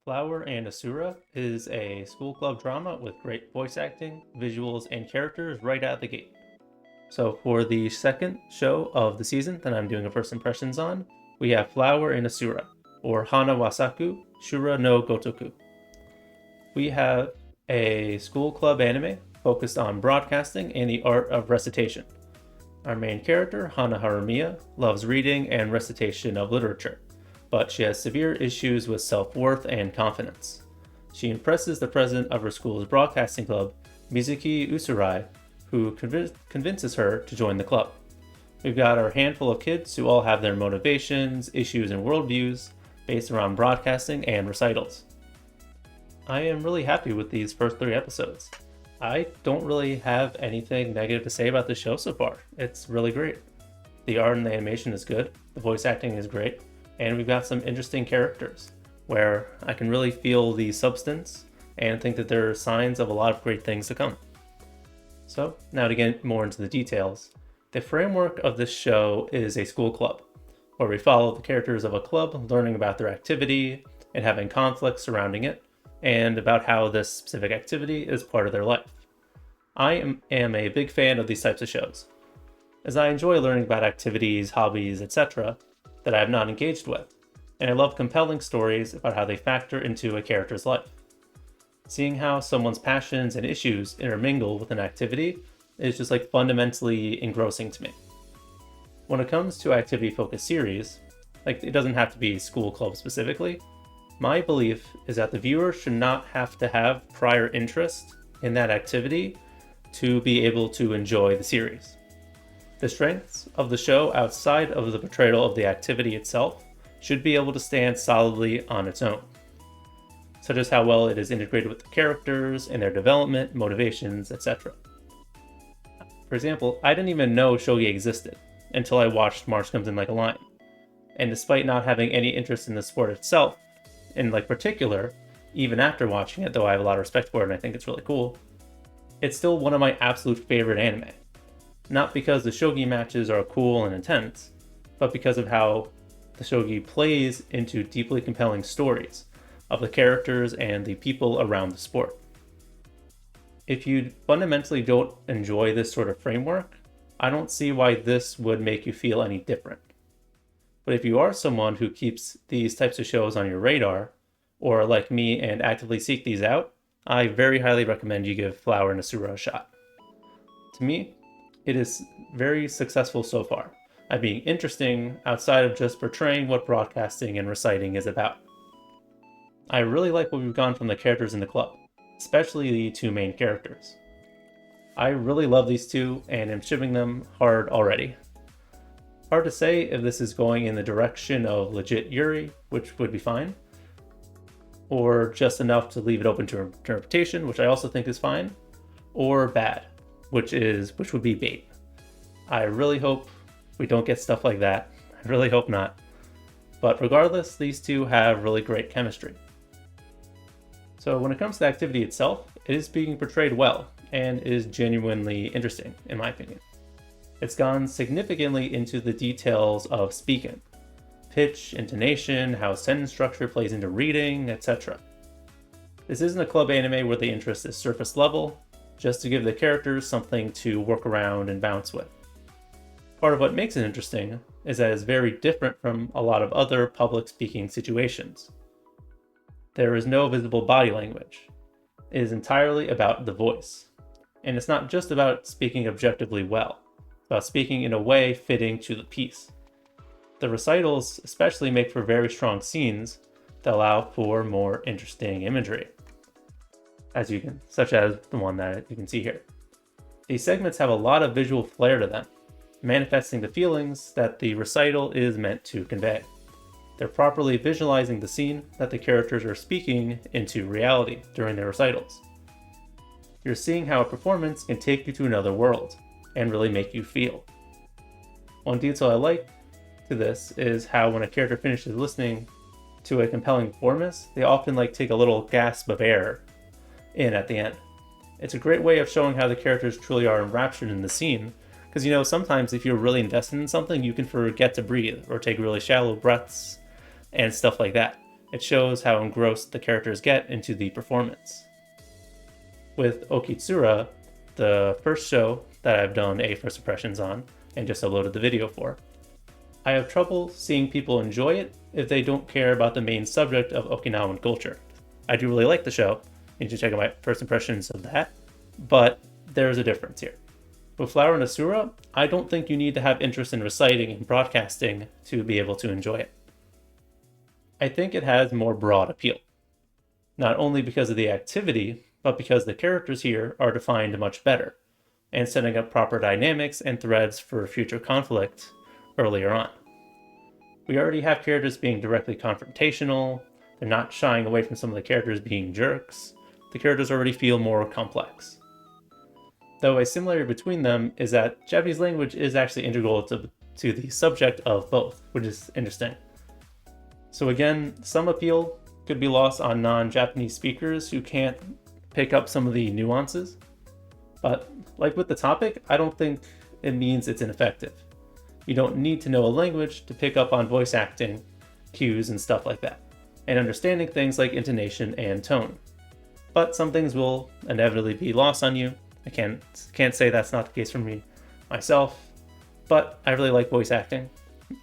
Flower and Asura is a school club drama with great voice acting, visuals, and characters right out the gate. So, for the second show of the season that I'm doing a first impressions on, we have Flower and Asura, or Hana Wasaku Shura no Gotoku. We have a school club anime focused on broadcasting and the art of recitation. Our main character, Hana Harumiya, loves reading and recitation of literature, but she has severe issues with self-worth and confidence. She impresses the president of her school's broadcasting club, Mizuki Usurai, who convinces her to join the club. We've got our handful of kids who all have their motivations, issues, and worldviews based around broadcasting and recitals. I am really happy with these first 3 episodes. I don't really have anything negative to say about the show so far. It's really great. The art and the animation is good, the voice acting is great, and we've got some interesting characters where I can really feel the substance and think that there are signs of a lot of great things to come. So, now to get more into the details, the framework of this show is a school club, where we follow the characters of a club learning about their activity and having conflicts surrounding it, and about how this specific activity is part of their life. I am a big fan of these types of shows, as I enjoy learning about activities, hobbies, etc. that I have not engaged with, and I love compelling stories about how they factor into a character's life. Seeing how someone's passions and issues intermingle with an activity is just like fundamentally engrossing to me. When it comes to activity-focused series, like it doesn't have to be school club specifically, my belief is that the viewer should not have to have prior interest in that activity to be able to enjoy the series. The strengths of the show outside of the portrayal of the activity itself should be able to stand solidly on its own, such as how well it is integrated with the characters and their development, motivations, etc. For example, I didn't even know shogi existed until I watched March Comes in Like a Lion, and despite not having any interest in the sport itself, in particular, even after watching it, though I have a lot of respect for it and I think it's really cool, it's still one of my absolute favorite anime. Not because the shogi matches are cool and intense, but because of how the shogi plays into deeply compelling stories of the characters and the people around the sport. If you fundamentally don't enjoy this sort of framework, I don't see why this would make you feel any different. But if you are someone who keeps these types of shows on your radar, or like me and actively seek these out, I very highly recommend you give Flower and Asura a shot. To me, it is very successful so far at being interesting outside of just portraying what broadcasting and reciting is about. I really like what we've gone from the characters in the club, especially the two main characters. I really love these two and am shipping them hard already. Hard to say if this is going in the direction of legit Yuri, which would be fine, or just enough to leave it open to interpretation, which I also think is fine, or bad, which would be bait. I really hope we don't get stuff like that. I really hope not. But regardless, these two have really great chemistry. So when it comes to the activity itself, it is being portrayed well and is genuinely interesting, in my opinion. It's gone significantly into the details of speaking, pitch, intonation, how sentence structure plays into reading, etc. This isn't a club anime where the interest is surface level, just to give the characters something to work around and bounce with. Part of what makes it interesting is that it's very different from a lot of other public speaking situations. There is no visible body language. It is entirely about the voice. And it's not just about speaking objectively well, it's about speaking in a way fitting to the piece. The recitals especially make for very strong scenes that allow for more interesting imagery, such as the one that you can see here. These segments have a lot of visual flair to them, manifesting the feelings that the recital is meant to convey. They're properly visualizing the scene that the characters are speaking into reality during their recitals. You're seeing how a performance can take you to another world and really make you feel. One detail I like to this is how when a character finishes listening to a compelling performance, they often take a little gasp of air in at the end. It's a great way of showing how the characters truly are enraptured in the scene, because sometimes if you're really invested in something, you can forget to breathe or take really shallow breaths and stuff like that. It shows how engrossed the characters get into the performance. With Okitsura, the first show that I've done a first impressions on and just uploaded the video for, I have trouble seeing people enjoy it if they don't care about the main subject of Okinawan culture. I do really like the show, you should check out my first impressions of that, but there's a difference here. With Flower and Asura, I don't think you need to have interest in reciting and broadcasting to be able to enjoy it. I think it has more broad appeal, not only because of the activity, but because the characters here are defined much better, and setting up proper dynamics and threads for future conflict earlier on. We already have characters being directly confrontational, they're not shying away from some of the characters being jerks, the characters already feel more complex. Though a similarity between them is that Japanese language is actually integral to the subject of both, which is interesting. So again, some appeal could be lost on non-Japanese speakers who can't pick up some of the nuances, but like with the topic, I don't think it means it's ineffective. You don't need to know a language to pick up on voice acting, cues, and stuff like that, and understanding things like intonation and tone. But some things will inevitably be lost on you. I can't say that's not the case for me myself, but I really like voice acting.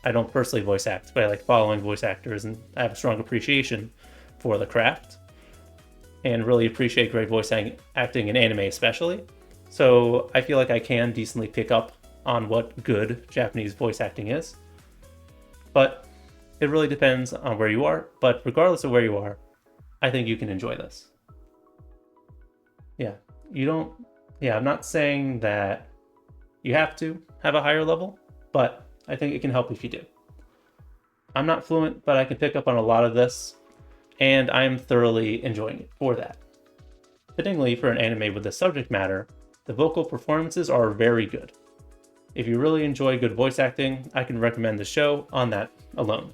I don't personally voice act, but I like following voice actors, and I have a strong appreciation for the craft, and really appreciate great voice acting in anime especially. So I feel like I can decently pick up on what good Japanese voice acting is. But it really depends on where you are, but regardless of where you are, I think you can enjoy this. I'm not saying that you have to have a higher level, but I think it can help if you do. I'm not fluent, but I can pick up on a lot of this, and I'm thoroughly enjoying it for that. Fittingly, for an anime with this subject matter, the vocal performances are very good. If you really enjoy good voice acting, I can recommend the show on that alone.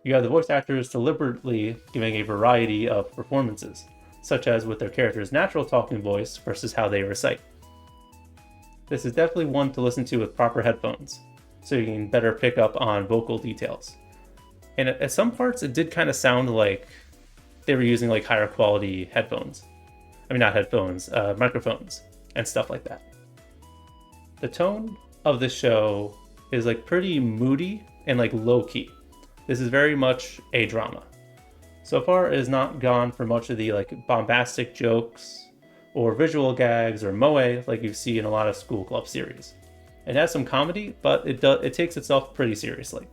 You have the voice actors deliberately giving a variety of performances, such as with their character's natural talking voice versus how they recite. This is definitely one to listen to with proper headphones, so you can better pick up on vocal details. And at some parts, it did kind of sound like they were using like higher quality headphones. I mean, not headphones, microphones and stuff like that. The tone of the show is like pretty moody and like low key. This is very much a drama. So far, it has not gone for much of the like bombastic jokes or visual gags or moe like you see in a lot of school club series. It has some comedy, but it takes itself pretty seriously.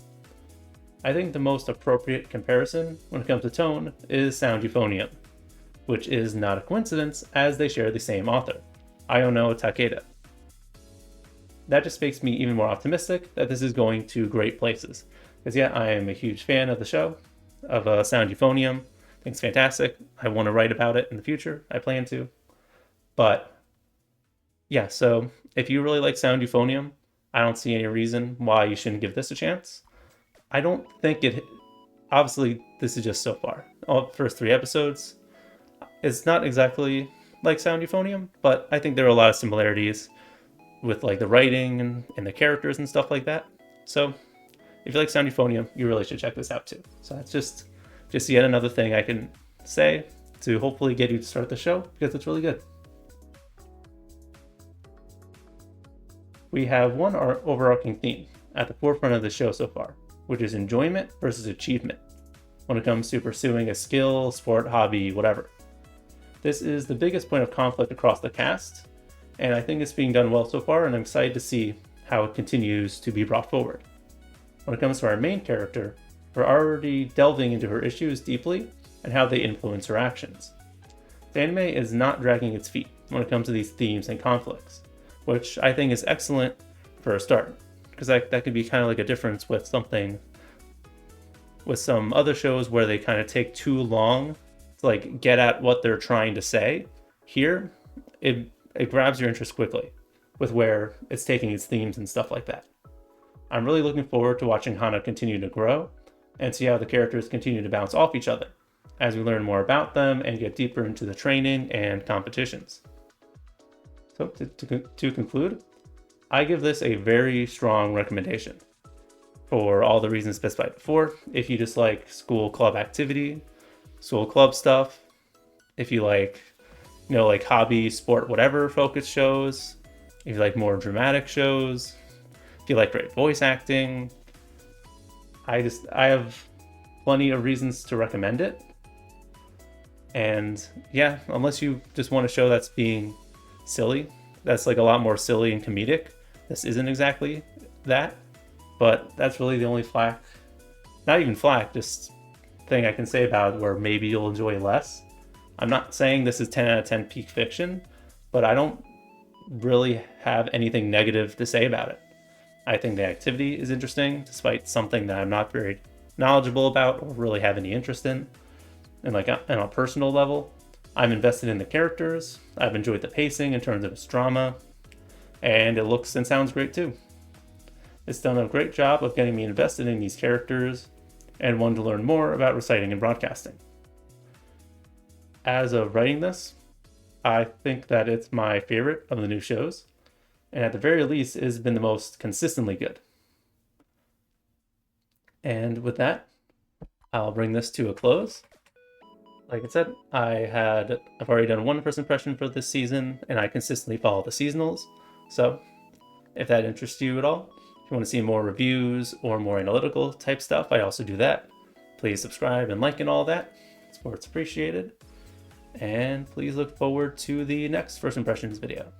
I think the most appropriate comparison when it comes to tone is Sound Euphonium, which is not a coincidence as they share the same author, Iono Takeda. That just makes me even more optimistic that this is going to great places, because yeah, I am a huge fan of the show, of Sound Euphonium. I think it's fantastic. I want to write about it in the future. I plan to. But yeah, so if you really like Sound Euphonium, I don't see any reason why you shouldn't give this a chance. I don't think it... Obviously, this is just so far. All first 3 episodes. It's not exactly like Sound Euphonium, but I think there are a lot of similarities with like the writing and the characters and stuff like that. So if you like Sound Euphonium, you really should check this out too. So that's just yet another thing I can say to hopefully get you to start the show, because it's really good. We have one overarching theme at the forefront of the show so far, which is enjoyment versus achievement when it comes to pursuing a skill, sport, hobby, whatever. This is the biggest point of conflict across the cast, and I think it's being done well so far, and I'm excited to see how it continues to be brought forward. When it comes to our main character, we're already delving into her issues deeply and how they influence her actions. The anime is not dragging its feet when it comes to these themes and conflicts, which I think is excellent for a start, because that could be kind of like a difference with some other shows where they kind of take too long to like get at what they're trying to say. Here, it grabs your interest quickly with where it's taking its themes and stuff like that. I'm really looking forward to watching Hana continue to grow and see how the characters continue to bounce off each other as we learn more about them and get deeper into the training and competitions. So to conclude, I give this a very strong recommendation. for all the reasons specified before. If you just like school club activity, school club stuff, if you like, like hobby, sport, whatever focus shows, if you like more dramatic shows, if you like great voice acting, I have plenty of reasons to recommend it. And yeah, unless you just want a show that's being silly, that's like a lot more silly and comedic. This isn't exactly that, but that's really the only flack, not even flack, just thing I can say about it where maybe you'll enjoy less. I'm not saying this is 10 out of 10 peak fiction, but I don't really have anything negative to say about it. I think the activity is interesting, despite something that I'm not very knowledgeable about or really have any interest in. And like on a personal level, I'm invested in the characters. I've enjoyed the pacing in terms of its drama, and it looks and sounds great too. It's done a great job of getting me invested in these characters and wanted to learn more about reciting and broadcasting. As of writing this, I think that it's my favorite of the new shows, and at the very least, it has been the most consistently good. And with that, I'll bring this to a close. Like I said, I've already done one first impression for this season, and I consistently follow the seasonals. So if that interests you at all, if you want to see more reviews or more analytical type stuff, I also do that. Please subscribe and like and all that. Support's appreciated. And please look forward to the next first impressions video.